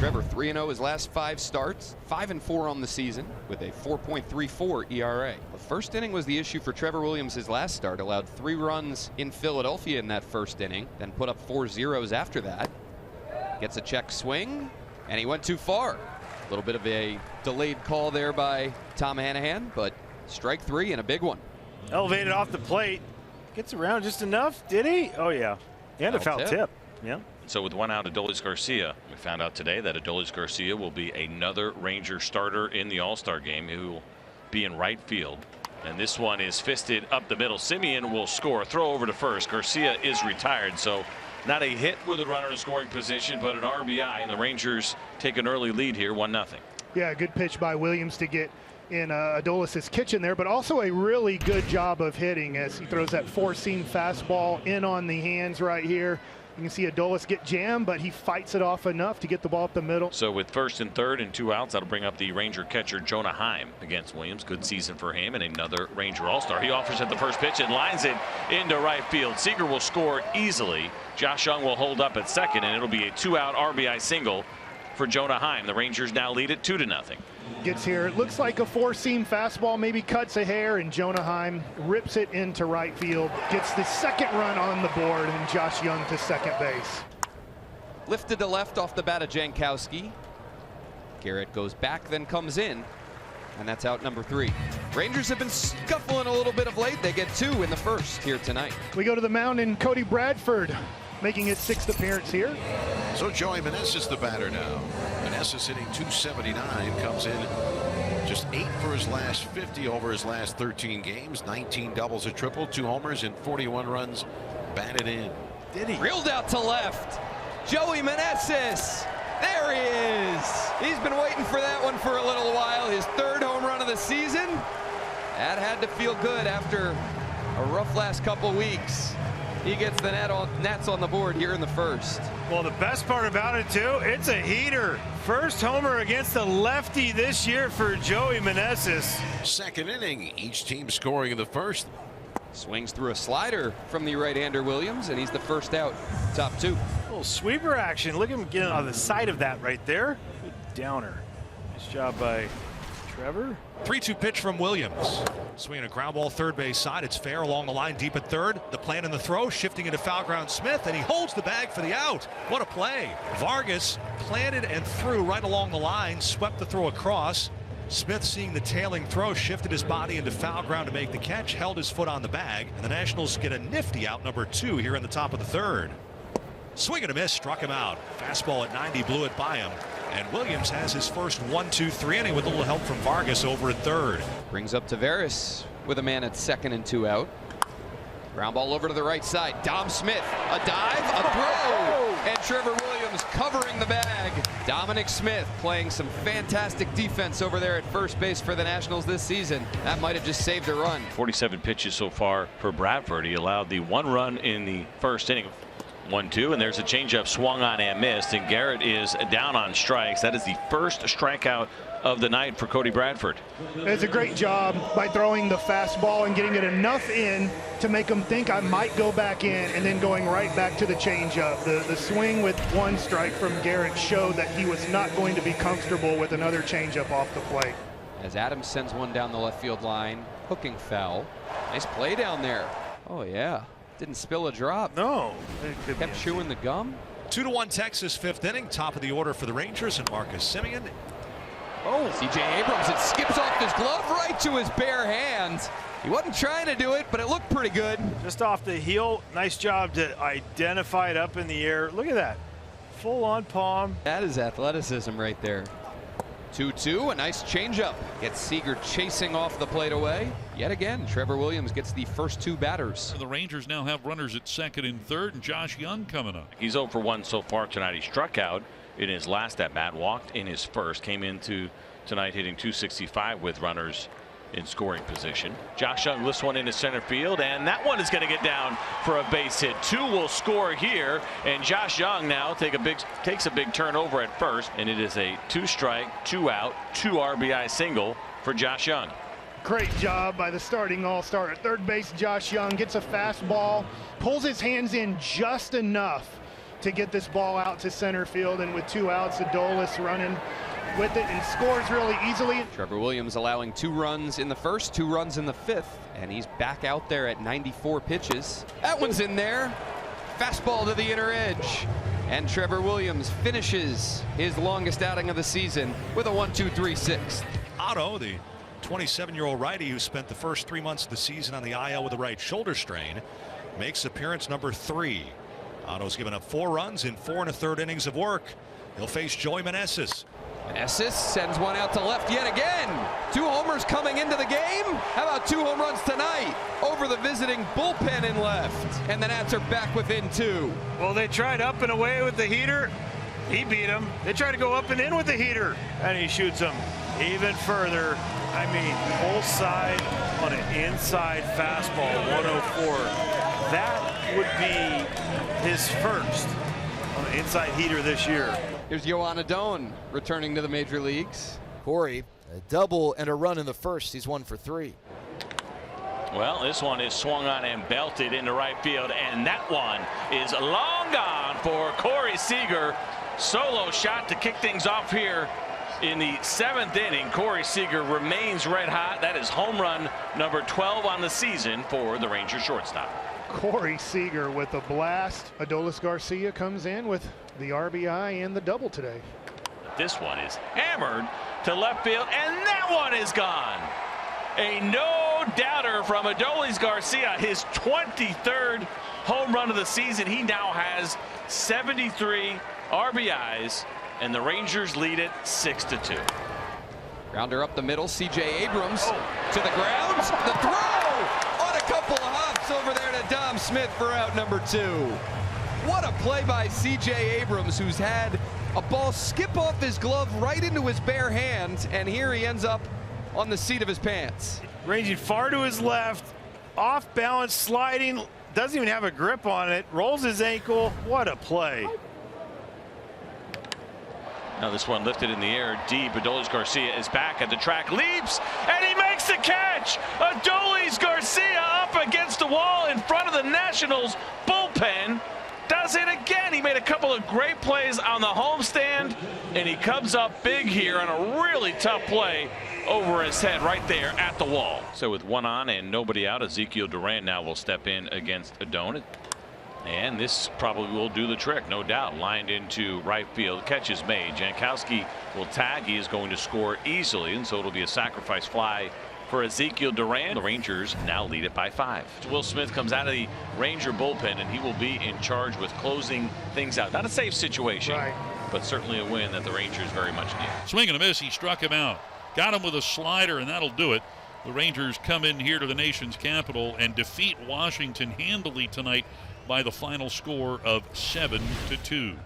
Trevor 3-0 his last 5 starts, 5-4 on the season with a 4.34 ERA. The first inning was the issue for Trevor Williams. His last start allowed 3 runs in Philadelphia in that first inning, then put up 4 zeros after that. Gets a check swing, and he went too far. A little bit of a delayed call there by Tom Hanahan, but strike 3 and a big one. Elevated off the plate. Gets around just enough, did he? Oh, yeah. And a foul tip. Yeah. So with 1 out, Adolis Garcia, we found out today that Adolis Garcia will be another Ranger starter in the All-Star game who will be in right field. And this one is fisted up the middle. Simeon will score. Throw over to first. Garcia is retired. So not a hit with a runner in scoring position, but an RBI. And the Rangers take an early lead here, 1-0. Yeah, good pitch by Williams to get in Adolis' kitchen there, but also a really good job of hitting as he throws that 4-seam fastball in on the hands right here. You can see Adolis get jammed, but he fights it off enough to get the ball up the middle. So with 1st and 3rd and 2 outs, that'll bring up the Ranger catcher Jonah Heim against Williams. Good season for him and another Ranger All-Star. He offers at the first pitch and lines it into right field. Seager will score easily. Josh Young will hold up at second, and it'll be a 2-out RBI single for Jonah Heim. The Rangers now lead it 2-0. Gets here. It looks like a 4-seam fastball, maybe cuts a hair, and Jonah Heim rips it into right field. Gets the 2nd run on the board, and Josh Young to second base. Lifted to left off the bat of Jankowski. Garrett goes back, then comes in, and that's out number 3. Rangers have been scuffling a little bit of late. They get 2 in the first here tonight. We go to the mound, and Cody Bradford making his 6th appearance here. So Joey Meneses the batter now. Meneses hitting .279, comes in just 8 for his last 50 over his last 13 games. 19 doubles, a triple, 2 homers, and 41 runs batted in. Did he? Reeled out to left. Joey Meneses. There he is. He's been waiting for that one for a little while. His 3rd home run of the season. That had to feel good after a rough last couple weeks. He gets the Nats on the board here in the first. Well, the best part about it, too, it's a heater. First homer against the lefty this year for Joey Meneses. 2nd inning, each team scoring in the first. Swings through a slider from the right-hander Williams, and he's the first out, top 2. A little sweeper action. Look at him getting on the side of that right there. Good downer. Nice job by Trevor. 3-2 pitch from Williams. Swinging a ground ball 3rd base side. It's fair along the line deep at 3rd. The plan in the throw, shifting into foul ground Smith, and he holds the bag for the out. What a play. Vargas planted and threw right along the line, swept the throw across. Smith, seeing the tailing throw, shifted his body into foul ground to make the catch, held his foot on the bag, and the Nationals get a nifty out number 2 here in the top of the 3rd. Swing and a miss, struck him out. Fastball at 90, blew it by him. And Williams has his first 1-2-3 inning with a little help from Vargas over at 3rd. Brings up Tavares with a man at 2nd and 2 out. Ground ball over to the right side. Dom Smith, a dive, a throw, and Trevor Williams covering the bag. Dominic Smith playing some fantastic defense over there at first base for the Nationals this season. That might have just saved a run. 47 pitches so far for Bradford. He allowed the 1 run in the first inning. 1-2, and there's a changeup swung on and missed, and Garrett is down on strikes. That is the first strikeout of the night for Cody Bradford. It's a great job by throwing the fastball and getting it enough in to make him think I might go back in, and then going right back to the changeup. The swing with 1 strike from Garrett showed that he was not going to be comfortable with another changeup off the plate. As Adams sends one down the left field line, hooking foul. Nice play down there. Oh yeah. Didn't spill a drop. No. Kept chewing the gum. 2-1 Texas 5th inning. Top of the order for the Rangers and Marcus Simeon. Oh, C.J. Abrams, it skips off his glove right to his bare hands. He wasn't trying to do it, but it looked pretty good. Just off the heel. Nice job to identify it up in the air. Look at that. Full on palm. That is athleticism right there. 2-2, a nice changeup. Gets Seager chasing off the plate away. Yet again, Trevor Williams gets the first 2 batters. The Rangers now have runners at 2nd and 3rd, and Josh Young coming up. He's 0 for 1 so far tonight. He struck out in his last at bat, walked in his first, came into tonight hitting .265 with runners in scoring position. Josh Young lifts one into center field, and that one is going to get down for a base hit. 2 will score here, and Josh Young now takes a big turnover at first, and it is a 2-strike, 2-out, 2 RBI single for Josh Young. Great job by the starting all-star at 3rd base. Josh Young gets a fastball, pulls his hands in just enough to get this ball out to center field, and with 2 outs, Adolis running with it and scores really easily. Trevor Williams allowing 2 runs in the first, 2 runs in the 5th, and he's back out there at 94 pitches. That one's in there. Fastball to the inner edge. And Trevor Williams finishes his longest outing of the season with a 1-2-3 6th. Otto, the 27-year-old righty who spent the first 3 months of the season on the IL with a right shoulder strain, makes appearance number 3. Otto's given up 4 runs in 4 1/3 innings of work. He'll face Joey Meneses. Meneses sends one out to left yet again. 2 homers coming into the game. How about 2 home runs tonight over the visiting bullpen in left? And the Nats are back within 2. Well, they tried up and away with the heater. He beat him. They tried to go up and in with the heater, and he shoots him even further. I mean, full side on an inside fastball, 104. That would be his first on the inside heater this year. Here's Yohan Adon returning to the major leagues. Corey, a double and a run in the first. He's 1 for 3. Well, this one is swung on and belted into right field, and that one is long gone for Corey Seager. Solo shot to kick things off here in the 7th inning. Corey Seager remains red hot. That is home run number 12 on the season for the Rangers shortstop. Corey Seager with a blast. Adolis Garcia comes in with the RBI and the double today. This one is hammered to left field, and that one is gone. A no-doubter from Adolis Garcia, his 23rd home run of the season. He now has 73 RBIs, and the Rangers lead it 6-2. Grounder up the middle, C.J. Abrams to the ground. The throw on a couple of hops over there to Dom Smith for out number 2. What a play by C.J. Abrams, who's had a ball skip off his glove right into his bare hand, and here he ends up on the seat of his pants. Ranging far to his left, off balance, sliding, doesn't even have a grip on it, rolls his ankle. What a play. Now this one lifted in the air deep. Adolis Garcia is back at the track, leaps, and he makes the catch. Adolis Garcia up against the wall in front of the Nationals bullpen. Does it again. He made a couple of great plays on the homestand, and he comes up big here on a really tough play over his head right there at the wall. So with 1 on and nobody out, Ezekiel Duran now will step in against Adon. And this probably will do the trick, no doubt. Lined into right field, catch is made. Jankowski will tag. He is going to score easily, and so it'll be a sacrifice fly for Ezekiel Duran. The Rangers now lead it by 5. Will Smith comes out of the Ranger bullpen, and he will be in charge with closing things out. Not a safe situation, Right, but certainly a win that the Rangers very much need. Swing and a miss. He struck him out. Got him with a slider, and that'll do it. The Rangers come in here to the nation's capital and defeat Washington handily tonight by the final score of 7-2.